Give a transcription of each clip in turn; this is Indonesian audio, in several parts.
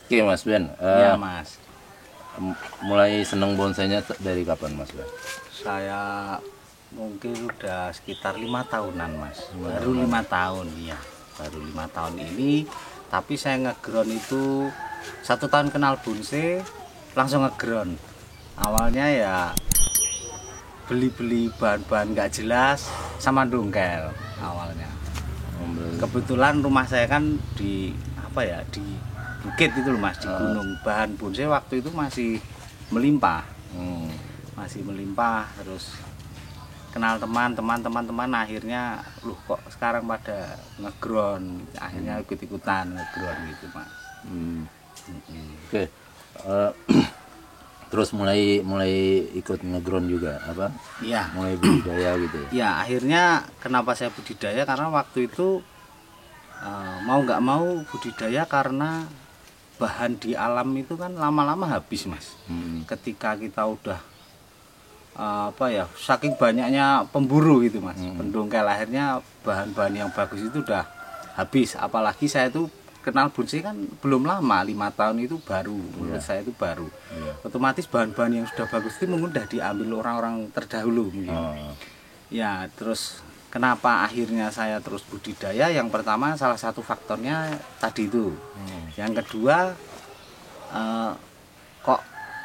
Oke Mas Ben, Iya Mas, mulai seneng bonsainya dari kapan Mas Ben? saya mungkin udah sekitar 5 tahunan Mas. Baru tahunan. 5 tahun, ya. Baru 5 tahun ini. Tapi saya ngeground itu 1 tahun kenal bonsai, langsung ngeground. Awalnya ya beli-beli bahan-bahan nggak jelas sama dongkel awalnya. Kebetulan rumah saya kan di apa ya, di bukit itu loh Mas, di gunung. Bahan bonsai waktu itu masih melimpah. Masih melimpah. Terus kenal teman-teman akhirnya loh kok sekarang pada ngeground, akhirnya ikut-ikutan ngeground gitu Mas. Oke, terus mulai ikut ngeground juga apa? Iya. Mulai budidaya gitu ya? Ya akhirnya kenapa saya budidaya, karena waktu itu mau nggak mau budidaya karena bahan di alam itu kan lama-lama habis Mas. Ketika kita udah apa ya, saking banyaknya pemburu gitu Mas, pendongkel, akhirnya bahan-bahan yang bagus itu udah habis. Apalagi saya tuh kenal bonsai kan belum lama, 5 tahun itu baru, menurut saya itu baru. Otomatis bahan-bahan yang sudah bagus itu mungkin udah diambil orang-orang terdahulu mungkin. Ya terus kenapa akhirnya saya terus budidaya, yang pertama salah satu faktornya tadi itu. Yang kedua kok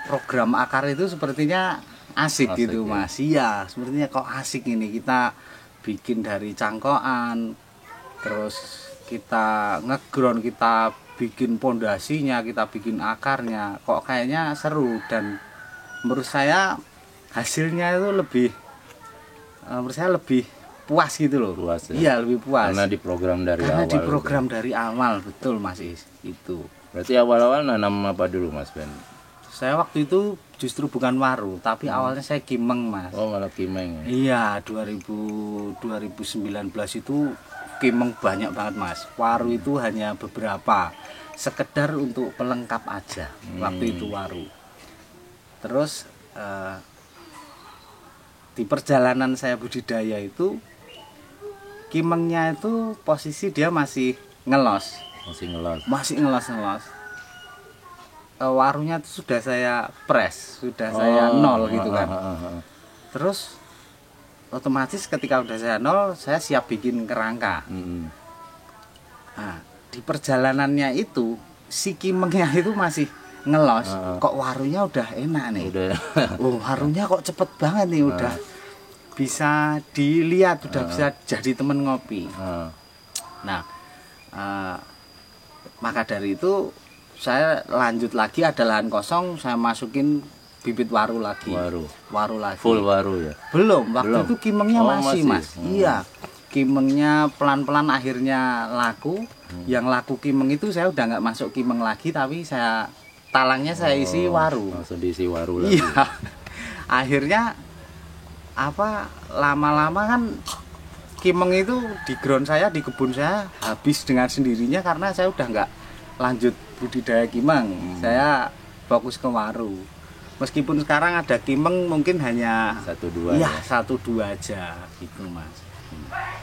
program akar itu sepertinya asik gitu ya? Mas. Iya, sepertinya kok asik ini, kita bikin dari cangkokan, terus kita ngeground, kita bikin pondasinya, kita bikin akarnya, kok kayaknya seru. Dan menurut saya hasilnya itu lebih, menurut saya lebih puas gitu loh. Puas ya? Iya, lebih puas Karena diprogram dari karena awal. diprogram dari awal, betul Mas itu. Berarti awal-awal nanam apa dulu Mas Ben? Saya waktu itu justru bukan waru, tapi awalnya saya kimeng Mas. Oh malah kimeng. Iya, 2019 itu kimeng banyak banget Mas. Waru itu hanya beberapa, sekedar untuk pelengkap aja. Waktu itu waru. Terus di perjalanan saya budidaya itu, kimengnya itu posisi dia masih ngelos. Masih ngelos. Warunya itu sudah saya press, sudah saya nol gitu kan. Terus otomatis ketika udah saya nol, saya siap bikin kerangka. Nah, di perjalanannya itu si kimengnya itu masih ngelos. Kok warunya udah enak nih. Oh, warunya kok cepet banget nih, udah bisa dilihat, udah bisa jadi temen ngopi. Nah, maka dari itu saya lanjut lagi, ada lahan kosong, saya masukin bibit waru lagi. Waru lagi. Full waru ya? Belum, waktu itu kimengnya masih Mas. Iya. Kimengnya pelan-pelan akhirnya laku. Yang laku kimeng itu saya udah nggak masuk kimeng lagi, tapi saya talangnya saya isi waru. Langsung diisi waru lagi. Iya. Akhirnya apa, lama-lama kan kimeng itu di ground saya, di kebun saya habis dengan sendirinya karena saya udah nggak lanjut budidaya kimeng. Saya fokus ke waru. Meskipun sekarang ada kimeng mungkin hanya 1-2 ya, 1-2 aja gitu Mas.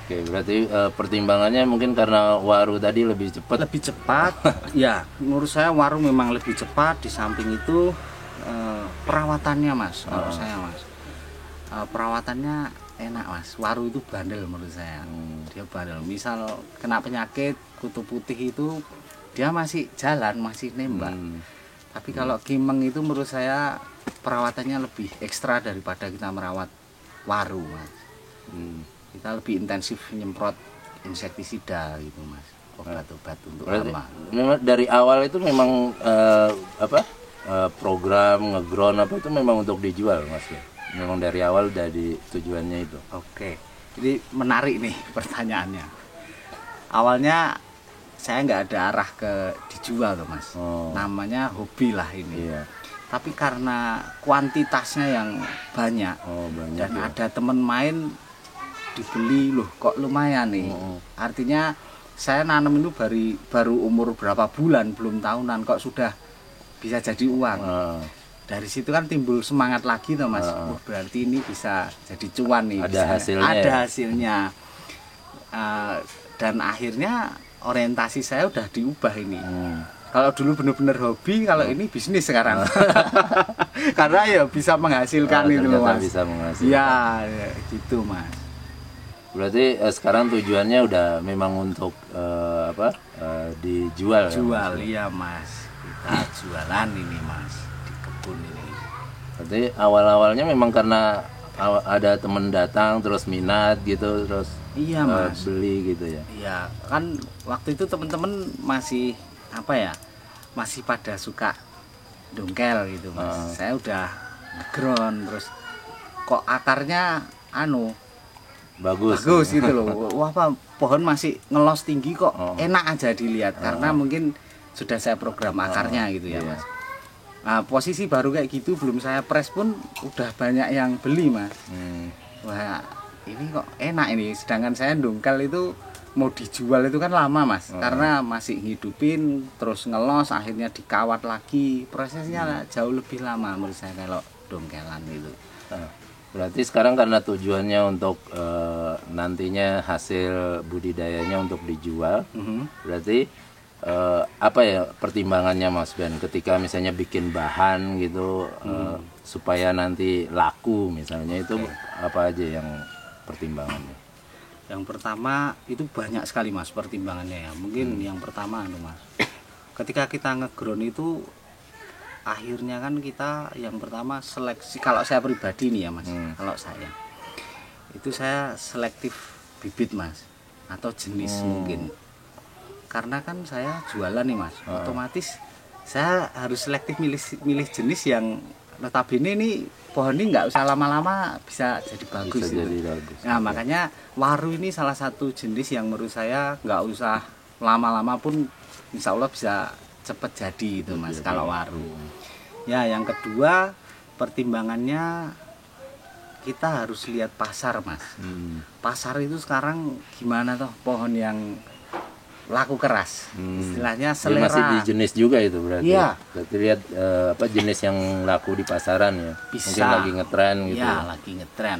Oke, berarti pertimbangannya mungkin karena waru tadi lebih cepat. Lebih cepat. Ya, menurut saya waru memang lebih cepat. Di samping itu perawatannya Mas, menurut saya Mas. Perawatannya enak Mas. Waru itu bandel menurut saya. Dia bandel. Misal kena penyakit kutu putih itu dia masih jalan, masih nembak. Tapi kalau kimeng itu menurut saya perawatannya lebih ekstra daripada kita merawat waru Mas. Kita lebih intensif nyemprot insektisida gitu Mas, obat-obat untuk hama. Memang dari awal itu memang program ngeground apa itu memang untuk dijual Mas ya? Memang dari awal dari tujuannya itu. Oke, jadi menarik nih pertanyaannya. Awalnya saya nggak ada arah ke dijual tuh Mas. Namanya hobi lah ini. Iya. Tapi karena kuantitasnya yang banyak, dan ya. ada temen main dibeli, loh kok lumayan nih. Artinya saya nanam itu baru umur berapa bulan, belum tahunan kok sudah bisa jadi uang. Dari situ kan timbul semangat lagi tuh Mas. Berarti ini bisa jadi cuan nih. Ada hasilnya. Dan akhirnya orientasi saya udah diubah ini. Kalau dulu bener-bener hobi, kalau ini bisnis sekarang. Karena ya bisa menghasilkan itu loh, Mas. Bisa menghasilkan. Ya, gitu, Mas. Berarti sekarang tujuannya udah memang untuk dijual. Jual, ya, iya, Mas. Kita jualan ini, Mas, di kebun ini. Berarti awal-awalnya memang karena ada temen datang terus minat gitu, terus Iya, Mas. beli gitu ya. Iya, kan waktu itu temen-temen masih apa ya? Masih pada suka dongkel gitu, Mas. Saya udah ngeground, terus kok akarnya Bagus gitu loh. Wah, apa pohon masih ngelos tinggi kok, enak aja dilihat karena mungkin sudah saya program akarnya gitu ya, iya. Mas. Nah, posisi baru kayak gitu belum saya press pun udah banyak yang beli, Mas. Wah, ini kok enak ini. Sedangkan saya dongkel itu mau dijual itu kan lama, Mas. Karena masih ngidupin terus ngelos akhirnya dikawat lagi. Prosesnya jauh lebih lama menurut saya kalau dongkelan itu. Nah, berarti sekarang karena tujuannya untuk nantinya hasil budidayanya untuk dijual, berarti apa ya pertimbangannya Mas Ben ketika misalnya bikin bahan gitu supaya nanti laku misalnya itu apa aja yang pertimbangannya? Yang pertama itu banyak sekali, Mas, pertimbangannya ya. Mungkin yang pertama Mas. Ketika kita ngeground itu akhirnya kan kita yang pertama seleksi, kalau saya pribadi nih ya, Mas. Kalau saya itu saya selektif bibit, Mas, atau jenis mungkin. Karena kan saya jualan nih, Mas. Otomatis saya harus selektif milih jenis yang notabene ini pohon ini nggak usah lama-lama bisa jadi bagus. Bisa jadi bagus. Nah, makanya waru ini salah satu jenis yang menurut saya nggak usah lama-lama pun insya Allah bisa cepet jadi itu, Mas, kalau waru. Ya, yang kedua pertimbangannya kita harus lihat pasar, Mas. Pasar itu sekarang gimana toh pohon yang laku keras, istilahnya selera. Dia masih di jenis juga itu berarti. Iya. Berarti lihat apa jenis yang laku di pasaran ya. Bisa. Mungkin lagi ngetren gitu. Ya, lagi ngetren.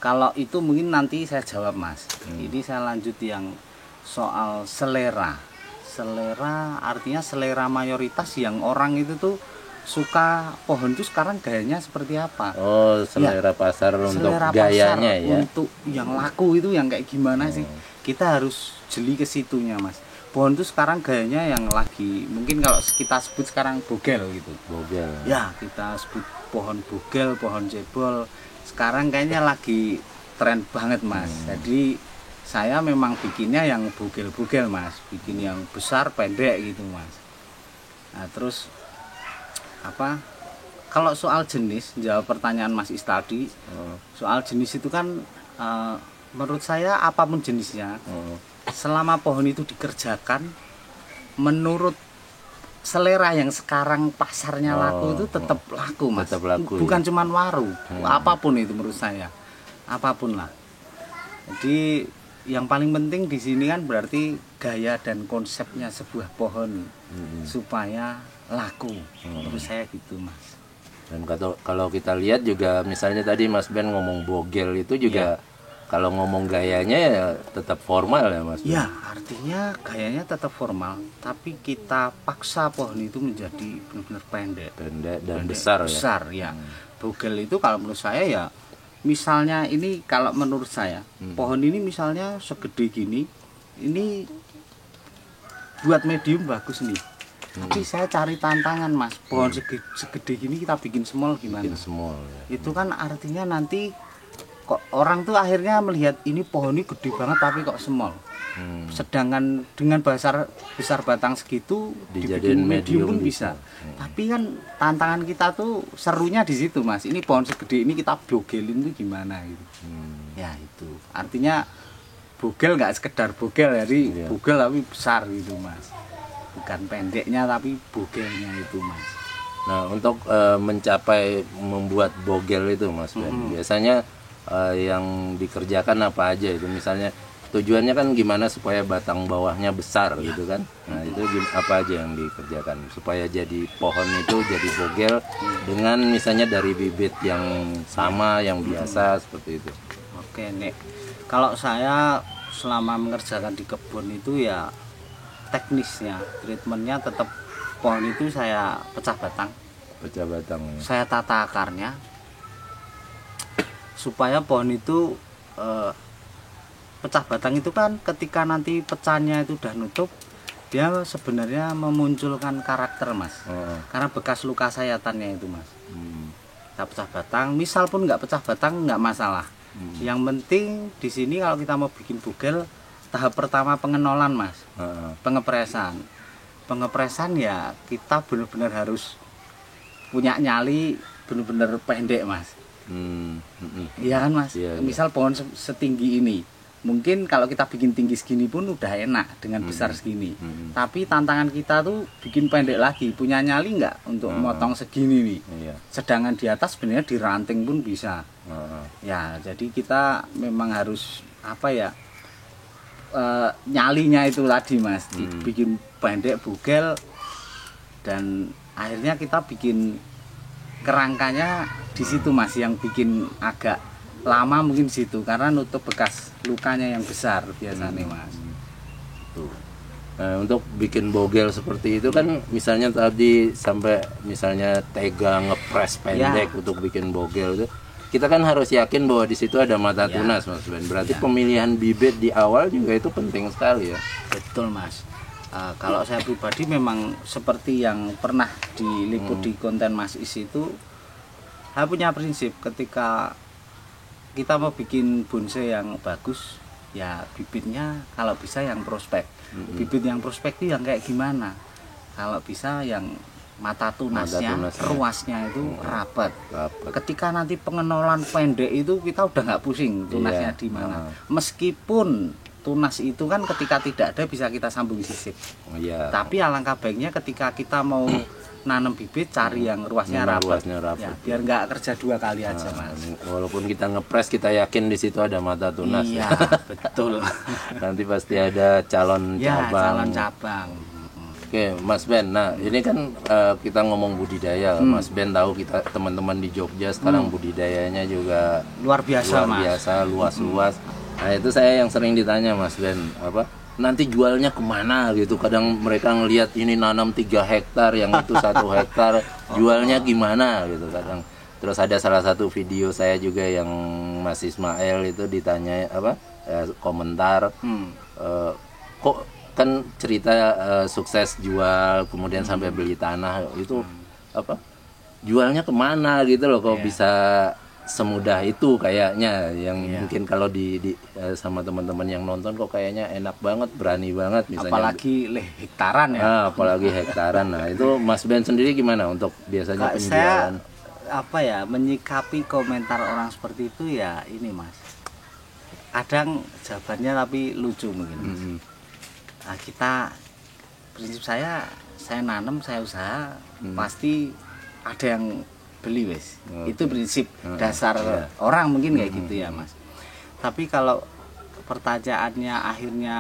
Kalau itu mungkin nanti saya jawab, Mas. Ini saya lanjut yang soal selera. Selera artinya selera mayoritas yang orang itu tuh suka pohon itu sekarang gayanya seperti apa. Oh, selera pasar untuk Selera gayanya pasar ya. untuk yang laku itu yang kayak gimana sih? Kita harus jeli ke situnya, Mas. Pohon itu sekarang gayanya yang lagi mungkin kalau kita sebut sekarang bogel gitu. Bogel. Ya, kita sebut pohon bogel, pohon cebol. Sekarang kayaknya lagi tren banget, Mas. Jadi saya memang bikinnya yang bogel-bogel, Mas. Bikin yang besar, pendek gitu, Mas. Nah, terus apa? Kalau soal jenis, jawab pertanyaan Mas Is tadi. Soal jenis itu kan menurut saya apapun jenisnya, selama pohon itu dikerjakan menurut selera yang sekarang pasarnya laku itu tetap laku, Mas. Tetap laku, bukan ya? cuman waru, apapun itu menurut saya, apapun lah. Jadi yang paling penting di sini kan berarti gaya dan konsepnya sebuah pohon supaya laku, menurut saya gitu, Mas. Dan kalau kita lihat juga misalnya tadi Mas Ben ngomong bogel itu juga kalau ngomong gayanya ya tetap formal ya, Mas Ben? Ya, artinya gayanya tetap formal, tapi kita paksa pohon itu menjadi benar-benar pendek dan besar ya. Besar ya. Bogel itu kalau menurut saya ya, misalnya ini kalau menurut saya pohon ini misalnya segede gini, ini buat medium bagus nih. Tapi saya cari tantangan, Mas. Pohon segede gini kita bikin small gimana? Bikin small ya. Itu kan artinya nanti kok orang tuh akhirnya melihat ini pohon ini gede banget tapi kok small. Sedangkan dengan besar batang segitu dibikin medium pun bisa. Tapi kan tantangan kita tuh serunya di situ, Mas. Ini pohon segede ini kita bogelin tuh gimana gitu. Ya itu. Artinya bogel nggak sekedar bogel, jadi bogel tapi besar gitu, Mas. Bukan pendeknya tapi bogelnya itu, Mas. Nah, untuk mencapai membuat bogel itu, Mas Ben, biasanya yang dikerjakan apa aja itu? Misalnya tujuannya kan gimana supaya batang bawahnya besar gitu kan? Nah, itu apa aja yang dikerjakan supaya jadi pohon itu jadi bogel dengan misalnya dari bibit yang sama, yang biasa seperti itu. Oke, Nek. Kalau saya selama mengerjakan di kebun itu ya teknisnya, treatmentnya tetap pohon itu saya pecah batang. Pecah batang. Ya. Saya tata akarnya supaya pohon itu pecah batang itu kan ketika nanti pecahnya itu udah nutup, dia sebenarnya memunculkan karakter mas. Karena bekas luka sayatannya itu mas. Kita pecah batang, misal pun nggak pecah batang nggak masalah. Yang penting di sini kalau kita mau bikin bugel, tahap pertama pengenolan mas, pengepresan. Pengepresan ya kita benar-benar harus punya nyali benar-benar pendek mas. Iya kan mas. Iya, misal pohon setinggi ini, mungkin kalau kita bikin tinggi segini pun udah enak dengan besar segini. Tapi tantangan kita tuh bikin pendek lagi, punya nyali nggak untuk motong segini nih. Iya. Sedangkan di atas sebenarnya diranting pun bisa. Ya jadi kita memang harus apa ya, nyalinya itu tadi mas, bikin pendek bugel, dan akhirnya kita bikin kerangkanya di situ mas, yang bikin agak lama mungkin di situ karena nutup bekas lukanya yang besar biasanya mas. Tuh. Nah, untuk bikin bogel seperti itu kan misalnya tadi sampai misalnya tega ngepres pendek untuk bikin bogel itu, kita kan harus yakin bahwa di situ ada mata tunas mas Ben. Berarti pemilihan bibit di awal juga itu penting sekali ya. Betul mas. Kalau saya pribadi memang seperti yang pernah diliput di konten Mas Is itu, saya punya prinsip ketika kita mau bikin bonsai yang bagus, ya bibitnya kalau bisa yang prospek. Bibit yang prospek itu yang kayak gimana? Kalau bisa yang mata tunasnya, ruasnya itu rapat. Ketika nanti pengenolan pendek itu kita udah nggak pusing tunasnya di mana. Meskipun tunas itu kan ketika tidak ada bisa kita sambung sisip. Tapi alangkah baiknya ketika kita mau nanam bibit cari yang ruasnya rapat. Ya, biar nggak kerja dua kali aja mas. Walaupun kita ngepres kita yakin di situ ada mata tunas. Iya betul. Nanti pasti ada calon cabang. Calon cabang. Oke Mas Ben, nah ini kan kita ngomong budidaya. Mas Ben tahu kita teman-teman di Jogja sekarang budidayanya juga luar biasa luas-luas. Nah itu saya yang sering ditanya Mas Ben, apa nanti jualnya kemana gitu. Kadang mereka ngelihat ini nanam 3 hektar, yang itu 1 hektar, jualnya gimana gitu kadang. Terus ada salah satu video saya juga yang Mas Ismail itu ditanya apa komentar, kok kan cerita sukses jual kemudian sampai beli tanah itu apa jualnya kemana gitu loh, kok bisa semudah itu kayaknya, yang mungkin kalau di sama teman-teman yang nonton kok kayaknya enak banget, berani banget misalnya, apalagi hektaran ya. Apalagi hektaran. Nah itu Mas Ben sendiri gimana untuk biasanya penjualan? Saya menyikapi komentar orang seperti itu ya ini mas, kadang jawabannya tapi lucu mungkin. Nah, prinsip saya nanam, saya usaha, pasti ada yang beli wes. Itu prinsip dasar orang mungkin kayak gitu ya mas. Tapi kalau pertanyaannya akhirnya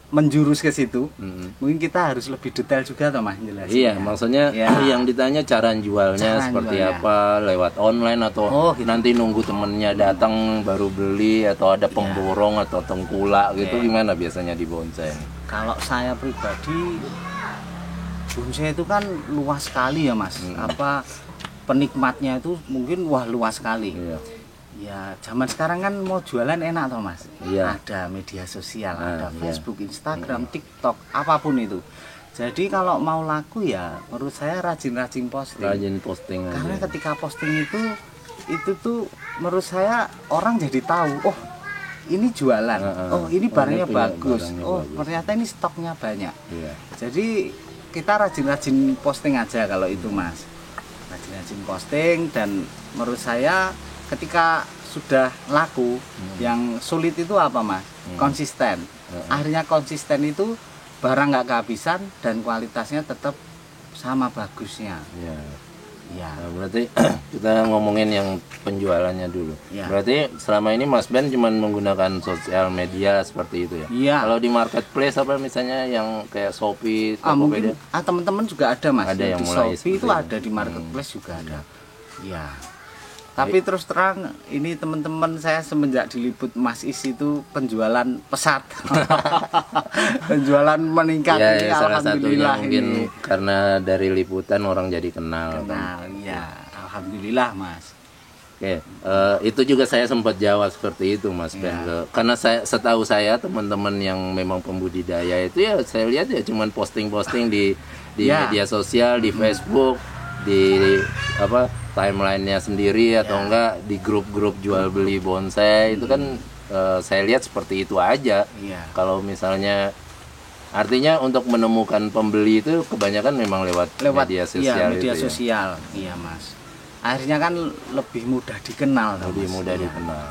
menjurus ke situ, mungkin kita harus lebih detail juga toh mas jelasin. Iya, maksudnya yang ditanya cara jualnya seperti apa, lewat online atau nanti nunggu temennya datang baru beli, atau ada pemborong atau tengkulak gitu, gimana biasanya di bonsai? Kalau saya pribadi, bonsai itu kan luas sekali ya mas. Apa penikmatnya itu mungkin luas sekali. Ya zaman sekarang kan mau jualan enak toh mas. Ada media sosial, ada Facebook, Instagram, TikTok, apapun itu. Jadi kalau mau laku ya menurut saya rajin-rajin posting. Rajin posting aja. Karena ketika posting itu tuh menurut saya orang jadi tahu, oh ini jualan, oh ini barangnya bagus, ternyata ini stoknya banyak. Jadi kita rajin-rajin posting aja kalau itu mas. Rajin-rajin posting, dan menurut saya ketika sudah laku, yang sulit itu apa mas? Konsisten. Akhirnya konsisten itu barang nggak kehabisan dan kualitasnya tetap sama bagusnya. Nah, berarti kita ngomongin yang penjualannya dulu. Berarti selama ini Mas Ben cuma menggunakan sosial media seperti itu ya? Kalau di marketplace apa misalnya yang kayak Shopee, mungkin teman-teman juga ada mas. Ada yang di mulai Shopee itu ada, di marketplace juga ada. Tapi terus terang ini teman-teman saya semenjak diliput Mas Is itu penjualan pesat. Penjualan meningkat Ya, ini ya, salah satunya alhamdulillah mungkin ini. karena dari liputan orang jadi kenal. Kenal, ya, alhamdulillah Mas. Oke, itu juga saya sempat jawab seperti itu Mas Ben. Karena setahu saya teman-teman yang memang pembudidaya itu ya saya lihat ya cuman posting-posting di media sosial, di Facebook, di timelinenya sendiri atau enggak di grup-grup jual beli bonsai itu kan saya lihat seperti itu aja. Kalau misalnya artinya untuk menemukan pembeli itu kebanyakan memang lewat media sosial. Iya, media sosial. Iya Mas. Akhirnya kan lebih mudah dikenal. Lebih mudah dikenal.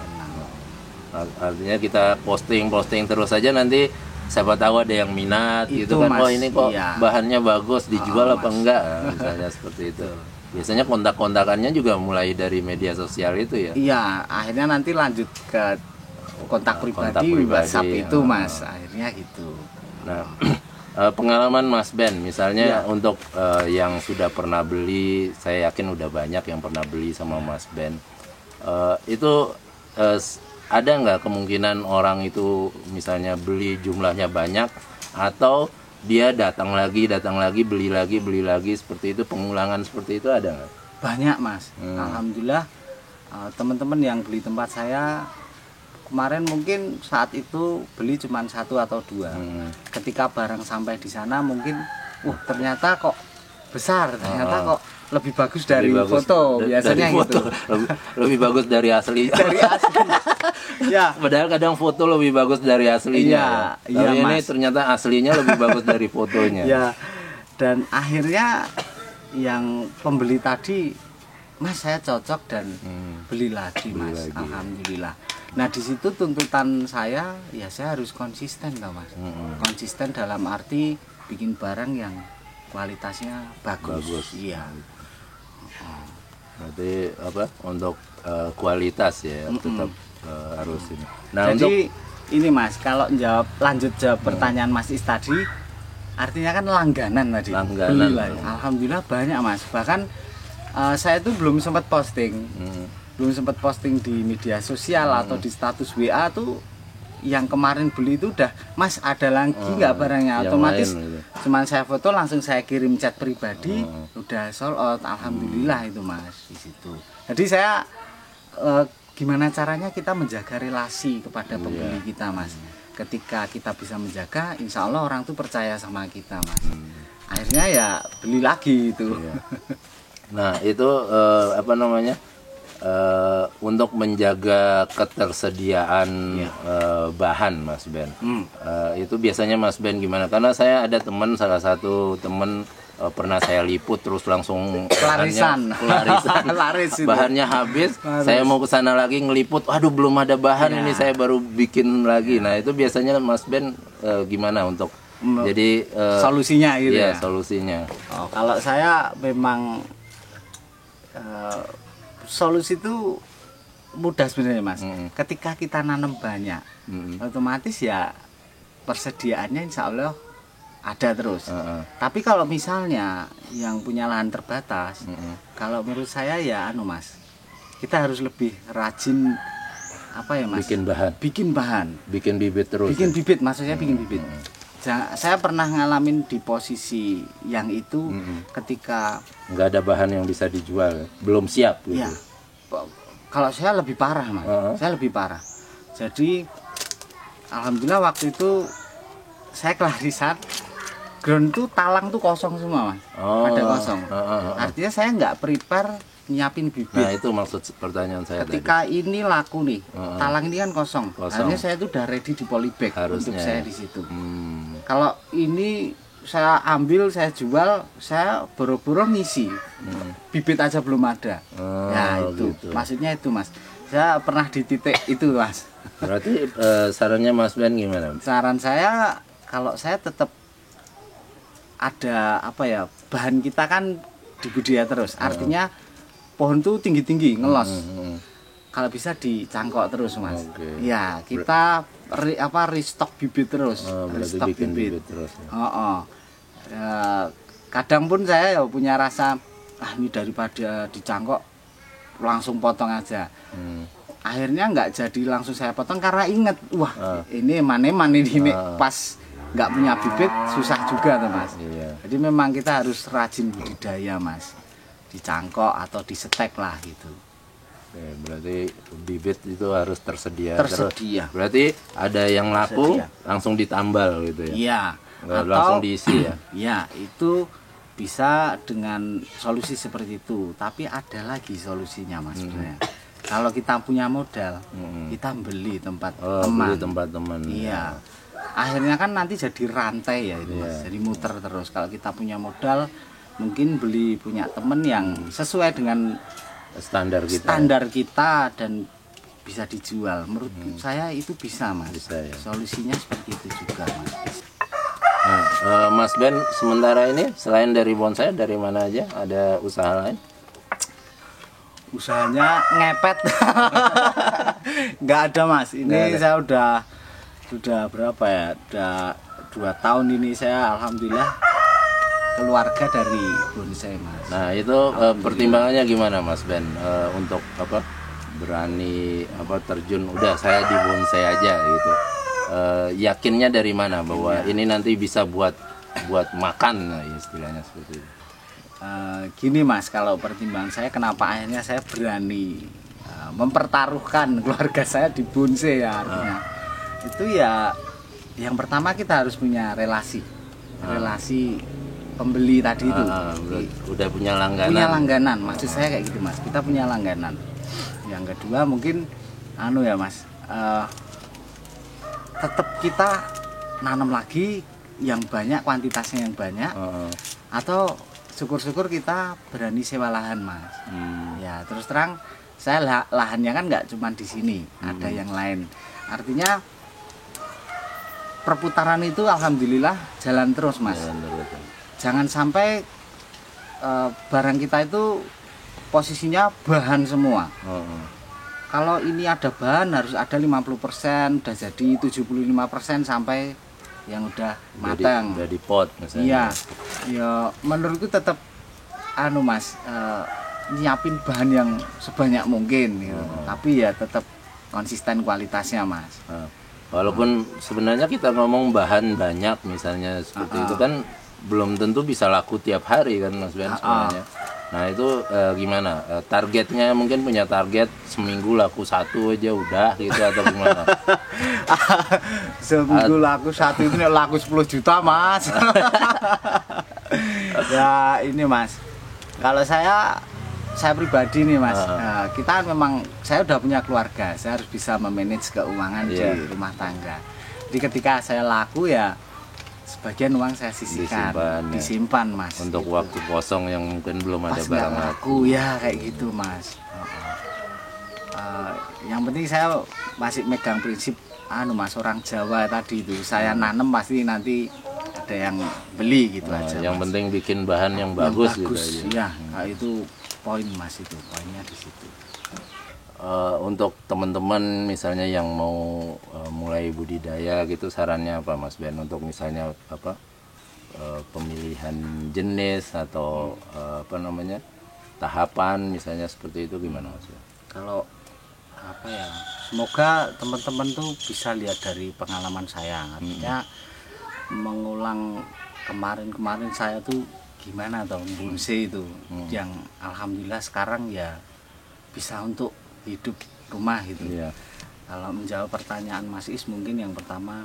Artinya kita posting terus aja nanti siapa tahu ada yang minat Itu, gitu kan. Mas. Oh ini kok bahannya bagus dijual apa Mas. enggak misalnya seperti itu. Biasanya kontak-kontakannya juga mulai dari media sosial itu ya. Iya, akhirnya nanti lanjut ke kontak pribadi, WhatsApp itu Mas. Akhirnya gitu. Nah, pengalaman Mas Ben misalnya untuk yang sudah pernah beli, saya yakin udah banyak yang pernah beli sama Mas Ben. Itu ada nggak kemungkinan orang itu misalnya beli jumlahnya banyak atau dia datang lagi beli lagi seperti itu, pengulangan seperti itu ada nggak? Banyak Mas. Alhamdulillah teman-teman yang beli tempat saya kemarin mungkin saat itu beli cuma 1 atau 2. Ketika barang sampai di sana mungkin ternyata kok besar, ternyata kok lebih bagus dari foto biasanya dari foto. Gitu. Lebih bagus dari asli. Dari asli. Ya. Padahal kadang foto lebih bagus dari aslinya. Iya, tapi ini Mas. ternyata aslinya lebih bagus dari fotonya. Ya. Dan akhirnya yang pembeli tadi, Mas saya cocok dan beli lagi Mas. Alhamdulillah. Nah di situ tuntutan saya ya saya harus konsisten toh Mas. Konsisten dalam arti bikin barang yang kualitasnya bagus. Iya. Berarti untuk kualitas ya tetap harus ini. Nah, jadi ini Mas kalau lanjut jawab pertanyaan Mas Is tadi, artinya kan langganan tadi. Langganan. Alhamdulillah banyak Mas. Bahkan saya itu belum sempat posting. Belum sempat posting di media sosial atau di status WA tuh yang kemarin beli itu udah Mas ada lagi nggak barangnya, otomatis cuman saya foto langsung saya kirim chat pribadi udah sold out. Alhamdulillah itu Mas di situ. Jadi saya gimana caranya kita menjaga relasi kepada pembeli kita Mas. Ketika kita bisa menjaga, insya Allah orang tuh percaya sama kita Mas. Akhirnya ya beli lagi itu. Nah itu untuk menjaga ketersediaan bahan Mas Ben. Itu biasanya Mas Ben gimana? Karena saya ada salah satu teman pernah saya liput terus langsung pelarisan. Bahannya habis. Saya mau ke sana lagi ngeliput, aduh belum ada bahan ini saya baru bikin lagi. Nah itu biasanya Mas Ben gimana untuk jadi solusinya gitu ya? Solusinya. Kalau saya memang solusi itu mudah sebenarnya Mas. Ketika kita nanam banyak, otomatis ya persediaannya insya Allah ada terus. Tapi kalau misalnya yang punya lahan terbatas, kalau menurut saya ya Mas, kita harus lebih rajin Mas? Bikin bahan. Bikin bibit terus. Bikin bibit, maksudnya bikin bibit. Saya pernah ngalamin di posisi yang itu ketika nggak ada bahan yang bisa dijual, belum siap gitu. Ya, kalau saya lebih parah Mas, saya lebih parah. Jadi alhamdulillah waktu itu saya kelarisan, ground tuh talang tuh kosong semua Mas, ada kosong. Artinya saya nggak prepare nyiapin bibit. Nah itu maksud pertanyaan saya ketika tadi. Ini laku nih, talang ini kan kosong. Artinya saya tuh udah ready di polybag untuk saya di situ. Kalau ini saya ambil, saya jual, saya boro-boro ngisi, bibit aja belum ada. Ya itu, gitu. Maksudnya itu Mas. Saya pernah di titik itu Mas. Berarti sarannya Mas Ben gimana? Saran saya, kalau saya tetap ada bahan kita kan dibudidaya terus. Artinya pohon tuh tinggi-tinggi, ngelos. Kalau bisa dicangkok terus Mas. Ya kita restock bibit terus. Restock bikin bibit terus. Kadang pun saya punya rasa ini daripada dicangkok langsung potong aja. Akhirnya nggak jadi langsung saya potong karena inget, wah ini maneman ini pas nggak punya bibit susah juga tuh Mas. Iya. Jadi memang kita harus rajin budidaya Mas, dicangkok atau disetek lah gitu. Oke, berarti bibit itu harus tersedia. Tersedia. Terus, berarti ada yang laku Tersedia. langsung ditambal gitu ya? Iya. Nggak langsung diisi ya? Ya itu bisa dengan solusi seperti itu. Tapi ada lagi solusinya Mas sebenarnya. Kalau kita punya modal, kita beli tempat teman. Beli tempat teman. Iya. Akhirnya kan nanti jadi rantai ya itu Mas. Jadi muter terus. Kalau kita punya modal, mungkin beli punya temen yang sesuai dengan standar kita dan bisa dijual. Menurut saya itu bisa Mas. Bisa, ya. Solusinya seperti itu juga Mas. Nah, Mas Ben sementara ini selain dari bonsai dari mana aja? Ada usaha lain? Usahanya ngepet. Nggak ada Mas. Ini saya sudah berapa ya? Udah 2 tahun ini saya alhamdulillah keluarga dari bonsai Mas. Nah itu pertimbangannya gimana Mas Ben untuk apa berani terjun udah saya di bonsai aja gitu, yakinnya dari mana bahwa ini nanti bisa buat makan, nah, istilahnya seperti itu. Gini Mas, kalau pertimbangan saya kenapa akhirnya saya berani mempertaruhkan keluarga saya di bonsai ya artinya itu ya yang pertama kita harus punya relasi pembeli tadi itu. Udah punya langganan. Punya langganan, maksud saya kayak gitu Mas. Kita punya langganan. Yang kedua mungkin ya Mas, tetap kita nanam lagi yang banyak, kuantitasnya yang banyak. Atau syukur-syukur kita berani sewa lahan Mas. Ya terus terang saya lahannya kan nggak cuma di sini, ada yang lain. Artinya perputaran itu alhamdulillah jalan terus Mas. Jangan sampai barang kita itu posisinya bahan semua. Kalau ini ada bahan harus ada 50%, udah jadi 75% sampai yang udah matang. Udah di pot misalnya. Iya. Ya menurutku tetap Mas, nyiapin bahan yang sebanyak mungkin gitu. Tapi ya tetap konsisten kualitasnya Mas. Walaupun sebenarnya kita ngomong bahan banyak misalnya seperti itu kan belum tentu bisa laku tiap hari kan Mas Ben sebenarnya. Nah itu gimana? Targetnya mungkin punya target seminggu laku 1 aja udah gitu atau gimana? Seminggu laku 1 itu laku 10 juta Mas. Ya ini Mas, kalau saya pribadi nih Mas, kita memang saya udah punya keluarga, saya harus bisa memanage keuangan di rumah tangga. Jadi ketika saya laku ya sebagian uang saya sisihkan, disimpan Mas. Untuk gitu. Waktu kosong yang mungkin belum ada pas barang laku ya kayak gitu Mas. Yang penting saya masih megang prinsip Mas, orang Jawa tadi itu saya nanam pasti nanti ada yang beli gitu aja. Yang Mas. penting bikin bahan yang bagus gitu aja. Ya, itu poin Mas, itu poinnya di situ. Untuk teman-teman misalnya yang mau mulai budidaya gitu, sarannya apa Mas Ben untuk misalnya pemilihan jenis atau tahapan misalnya seperti itu gimana Mas? Kalau semoga teman-teman tuh bisa lihat dari pengalaman saya, artinya mengulang kemarin saya tuh gimana bonsai itu yang alhamdulillah sekarang ya bisa untuk hidup rumah gitu. Kalau menjawab pertanyaan Mas Is, mungkin yang pertama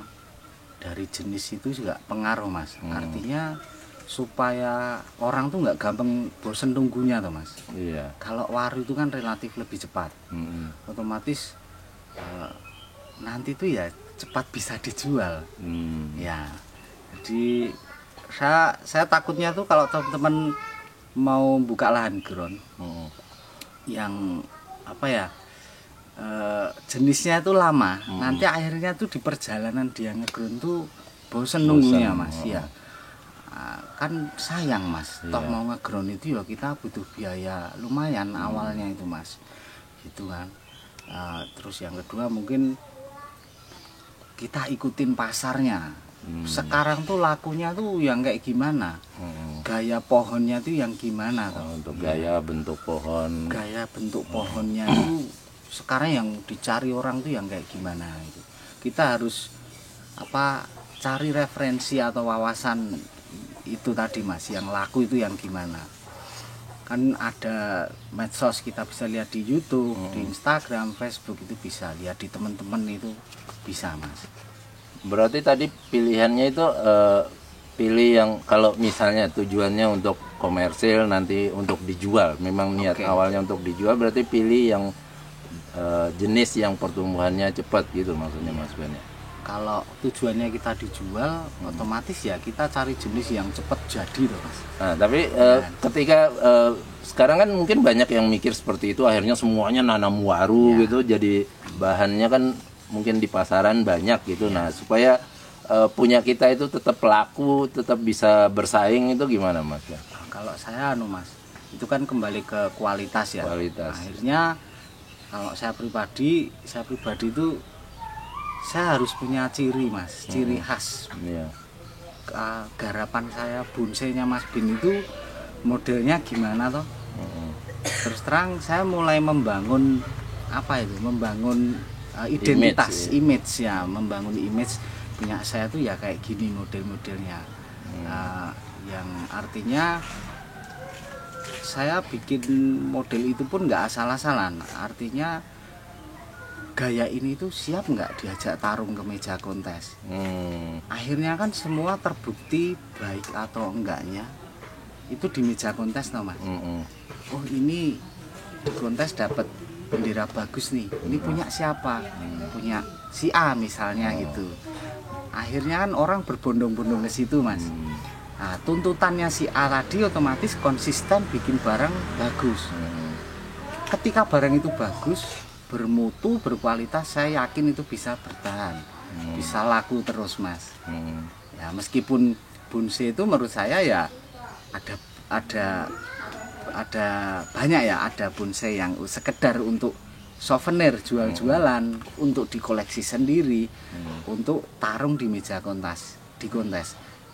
dari jenis itu juga pengaruh Mas. Artinya supaya orang tuh nggak gampang bosen tunggunya Mas. Kalau waru itu kan relatif lebih cepat, otomatis nanti tuh ya cepat bisa dijual. Ya jadi saya takutnya tuh kalau teman-teman mau buka lahan ground yang jenisnya itu lama, nanti akhirnya tuh di perjalanan dia ngeground tuh bosen nunggunya Mas. Ya kan sayang Mas, toh mau ngeground itu ya kita butuh biaya lumayan awalnya itu Mas, gitu kan. Terus yang kedua mungkin kita ikutin pasarnya. Sekarang tuh lakunya tuh yang kayak gimana, gaya pohonnya tuh yang gimana tuh. Untuk gaya bentuk pohon. Gaya bentuk pohonnya itu sekarang yang dicari orang tuh yang kayak gimana itu. Kita harus cari referensi atau wawasan itu tadi Mas, yang laku itu yang gimana. Kan ada medsos, kita bisa lihat di YouTube, di Instagram, Facebook, itu bisa lihat di teman-teman, itu bisa Mas. Berarti tadi pilihannya itu pilih yang kalau misalnya tujuannya untuk komersil, nanti untuk dijual, memang niat awalnya untuk dijual, berarti pilih yang jenis yang pertumbuhannya cepat gitu maksudnya Mas Ben. Kalau tujuannya kita dijual, otomatis ya kita cari jenis yang cepat jadi loh Mas. Nah, tapi ketika sekarang kan mungkin banyak yang mikir seperti itu, akhirnya semuanya nanam waru gitu, jadi bahannya kan mungkin di pasaran banyak gitu. Nah, supaya punya kita itu tetap laku, tetap bisa bersaing, itu gimana Mas? Kalau saya Mas, itu kan kembali ke kualitas ya. Kualitas. Akhirnya kalau saya pribadi itu saya harus punya ciri Mas, ciri khas. Iya. Garapan saya bonsainya Mas Bin itu modelnya gimana toh? Terus terang saya mulai membangun membangun identitas, image ya, membangun image punya saya tuh ya kayak gini model-modelnya. Yang artinya saya bikin model itu pun nggak asal-asalan, artinya gaya ini tuh siap nggak diajak tarung ke meja kontes. Akhirnya kan semua terbukti baik atau enggaknya itu di meja kontes toh Mas. Oh ini di kontes dapat bendera bagus nih, ini punya siapa? Punya si A misalnya gitu. Akhirnya kan orang berbondong-bondong ke situ Mas. Nah, tuntutannya si A tadi otomatis konsisten bikin barang bagus. Ketika barang itu bagus, bermutu, berkualitas, saya yakin itu bisa bertahan, bisa laku terus Mas. Ya meskipun bonsai itu menurut saya ya ada banyak ya, ada bonsai yang sekedar untuk souvenir, jual-jualan, untuk dikoleksi sendiri, untuk tarung di meja kontes.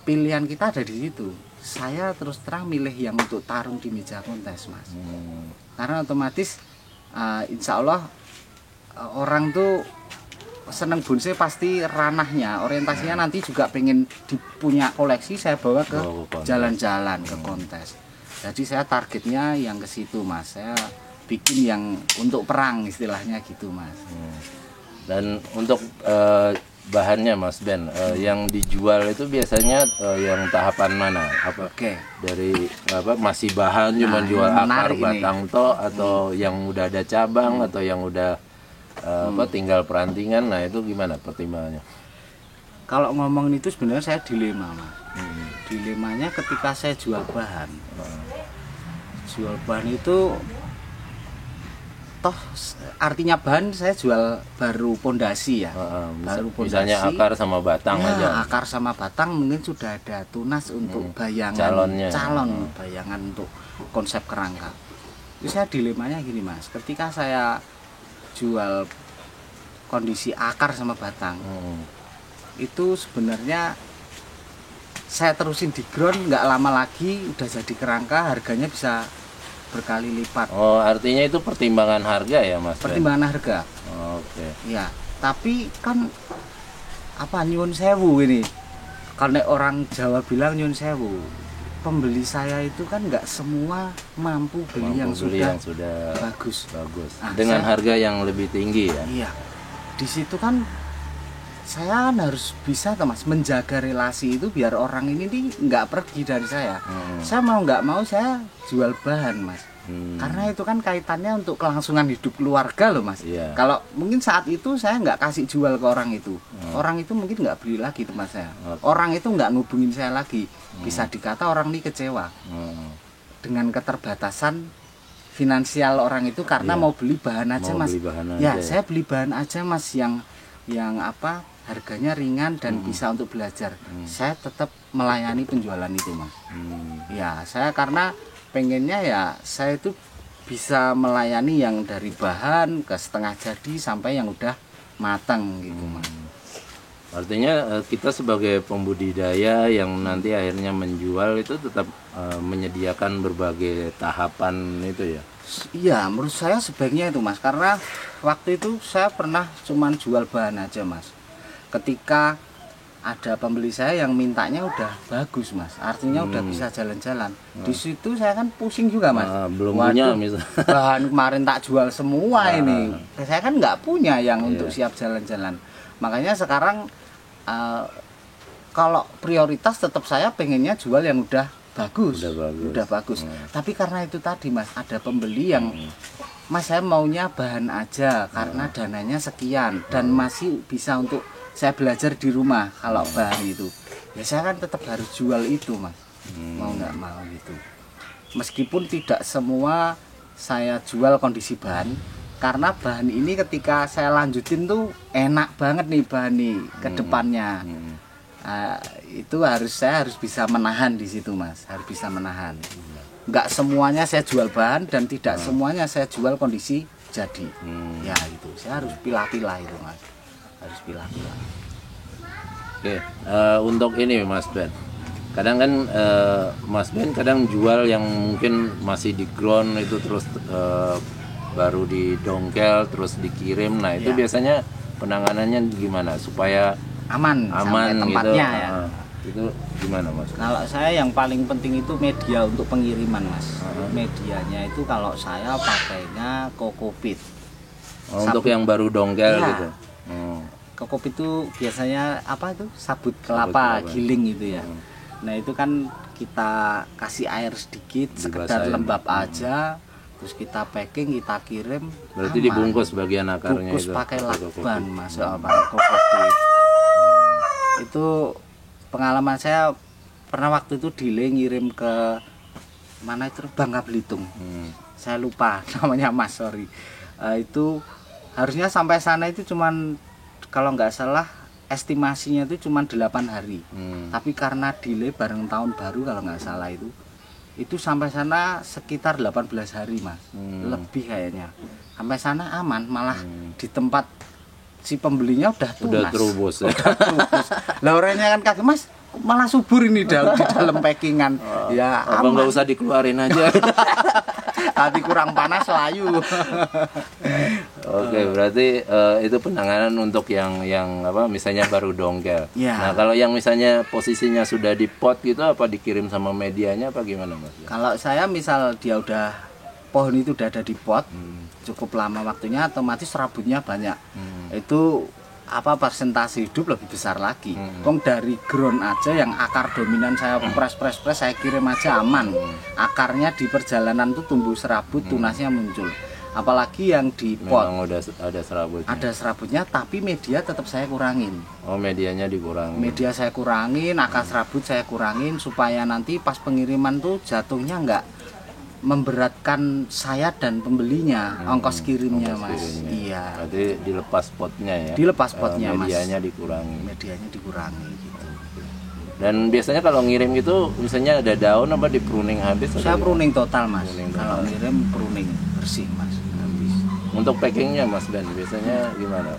Pilihan kita ada di situ. Saya terus terang milih yang untuk tarung di meja kontes Mas. Karena otomatis insya Allah orang tuh seneng bonsai pasti ranahnya, orientasinya nanti juga pengen punya koleksi, saya bawa ke jalan-jalan, ke kontes. Jadi saya targetnya yang ke situ Mas. Saya bikin yang untuk perang istilahnya gitu Mas. Dan untuk bahannya Mas Ben, yang dijual itu biasanya yang tahapan mana? Dari masih bahan cuma jual akar batang toh, atau yang udah ada cabang, atau yang udah tinggal perantingan. Nah itu gimana pertimbangannya? Kalau ngomongin itu sebenarnya saya dilema Mas. Dilemanya ketika saya jual bahan, itu toh artinya bahan saya jual baru pondasi ya, baru pondasi, misalnya akar sama batang aja. Akar sama batang mungkin sudah ada tunas untuk bayangan calon bayangan untuk konsep kerangka. Itu saya dilemanya gini Mas, ketika saya jual kondisi akar sama batang, itu sebenarnya saya terusin di ground, nggak lama lagi udah jadi kerangka, harganya bisa berkali lipat. Oh, artinya itu pertimbangan harga ya Mas? Pertimbangan harga. Oke. Ya, tapi kan nyun sewu ini. Karena orang Jawa bilang nyun sewu. Pembeli saya itu kan nggak semua mampu beli yang sudah bagus. Dengan harga yang lebih tinggi ya. Iya. Di situ kan saya harus bisa Mas menjaga relasi itu biar orang ini nggak pergi dari saya. Saya mau nggak mau saya jual bahan Mas. Karena itu kan kaitannya untuk kelangsungan hidup keluarga loh Mas. Kalau mungkin saat itu saya nggak kasih jual ke orang itu, orang itu mungkin nggak beli lagi tempat saya. Orang itu nggak ngubungin saya lagi. Bisa dikata orang ini kecewa dengan keterbatasan finansial orang itu karena mau beli bahan aja Mas. Saya beli bahan aja Mas yang harganya ringan dan bisa untuk belajar. Saya tetap melayani penjualan itu Mas. Ya saya karena pengennya ya saya itu bisa melayani yang dari bahan ke setengah jadi sampai yang udah matang gitu Mas. Artinya kita sebagai pembudidaya yang nanti akhirnya menjual itu tetap menyediakan berbagai tahapan itu ya. Iya, menurut saya sebaiknya itu Mas, karena waktu itu saya pernah cuman jual bahan aja Mas. Ketika ada pembeli saya yang mintanya udah bagus Mas, artinya udah bisa jalan-jalan. Di situ saya kan pusing juga Mas. Belum punya Waduh, misalnya. bahan kemarin tak jual semua ini. Saya kan nggak punya yang untuk siap jalan-jalan. Makanya sekarang kalau prioritas tetap saya pengennya jual yang udah bagus. Udah bagus. Tapi karena itu tadi Mas, ada pembeli yang Mas saya maunya bahan aja karena dananya sekian dan masih bisa untuk saya belajar di rumah kalau bahan itu. Ya saya kan tetap harus jual itu Mas. Mau nggak mau gitu. Meskipun tidak semua saya jual kondisi bahan, karena bahan ini ketika saya lanjutin tuh enak banget nih bahan nih ke depannya. Itu saya harus bisa menahan di situ Mas, harus bisa menahan. Nggak semuanya saya jual bahan dan tidak semuanya saya jual kondisi jadi. Ya itu saya harus pilah-pilah itu Mas, harus pilah-pilah. Oke, untuk ini Mas Ben, kadang kan Mas Ben kadang jual yang mungkin masih di ground itu terus baru didongkel terus dikirim. Nah itu biasanya penanganannya gimana supaya aman sampai tempatnya gitu. ya. Itu gimana Mas? Kalau saya yang paling penting itu media untuk pengiriman Mas. Medianya itu kalau saya pakainya kokopit. Untuk yang baru dongkel gitu. Kokopit itu biasanya apa itu? Sabut kelapa giling gitu ya. Nah itu kan kita kasih air sedikit, sekedar lembab aja, terus kita packing, kita kirim. Berarti aman. Dibungkus bagian akarnya bungkus itu. Pakai lakban Mas, kokopit. Itu pengalaman saya pernah waktu itu delay ngirim ke mana itu Bangka Belitung. Saya lupa namanya Mas, sorry. Itu harusnya sampai sana itu cuman kalau nggak salah estimasinya itu cuman 8 hari. Tapi karena delay bareng tahun baru kalau nggak salah itu sampai sana sekitar 18 hari Mas. Lebih kayaknya. Sampai sana aman, malah di tempat si pembelinya udah tunas. Udah terubus ya. Lah orangnya kan kaget Mas, malah subur ini di dalam packingan. Ya apa nggak usah dikeluarin aja. Hati kurang panas layu. Oke, berarti itu penanganan untuk yang apa misalnya baru dongkel. Ya. Nah kalau yang misalnya posisinya sudah di pot gitu, apa dikirim sama medianya apa gimana Mas? Kalau saya misal dia udah pohon itu udah ada di pot, cukup lama waktunya, otomatis serabutnya banyak. Itu apa persentase hidup lebih besar lagi. Kong dari ground aja yang akar dominan saya press saya kirim aja aman. Akarnya di perjalanan tuh tumbuh serabut, tunasnya muncul. Apalagi yang di pot. Memang udah ada serabutnya. Ada serabutnya, tapi media tetap saya kurangin. Oh, medianya dikurangin. Media saya kurangin, akar serabut saya kurangin supaya nanti pas pengiriman tuh jatuhnya nggak memberatkan saya dan pembelinya, ongkos kirimnya Mas. Iya. Berarti dilepas potnya ya. Dilepas potnya medianya Mas. dikurangi. Medianya dikurangi gitu. Dan biasanya kalau ngirim itu misalnya ada daun apa di pruning habis? Saya pruning total Mas. Kalau ngirim pruning bersih Mas. Habis. Untuk packingnya Mas Ben biasanya gimana?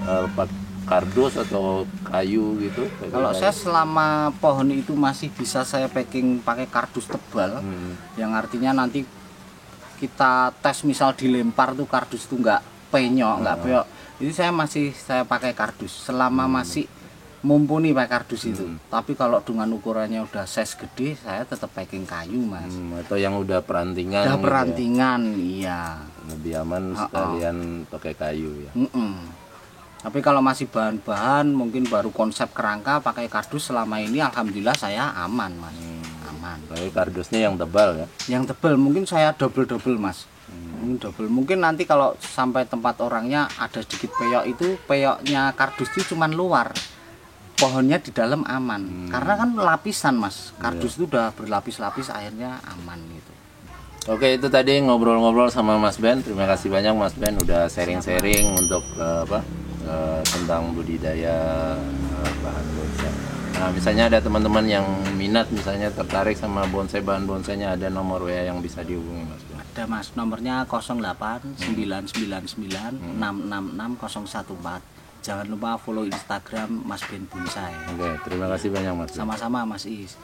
Kardus atau kayu gitu? Kalau saya selama pohon itu masih bisa saya packing pakai kardus tebal, yang artinya nanti kita tes misal dilempar tuh kardus itu nggak penyok, nggak penyok. Itu saya pakai kardus selama masih mumpuni pakai kardus itu. Tapi kalau dengan ukurannya udah size gede, saya tetap packing kayu Mas. Atau yang udah perantingan. Udah gitu perantingan, ya? iya. Lebih aman sekalian pakai kayu ya. Tapi kalau masih bahan-bahan mungkin baru konsep kerangka pakai kardus, selama ini alhamdulillah saya aman Mas. Aman. Tapi kardusnya yang tebal ya? Yang tebal mungkin saya double Mas. Double. Mungkin nanti kalau sampai tempat orangnya ada sedikit peyok, itu peyoknya kardus itu cuman luar. Pohonnya di dalam aman. Karena kan lapisan Mas. Kardus itu udah berlapis-lapis, akhirnya aman gitu. Oke, itu tadi ngobrol-ngobrol sama Mas Ben. Terima kasih banyak Mas Ben udah sharing-sharing untuk tentang budidaya bahan bonsai. Nah, misalnya ada teman-teman yang minat, misalnya tertarik sama bonsai, bahan bonsainya, ada nomor WA yang bisa dihubungi Mas Ben? Ada Mas, nomornya 08 999 666 014. Jangan lupa follow Instagram Mas Ben Bonsai. Oke, terima kasih banyak Mas Ben. Sama-sama Mas Is.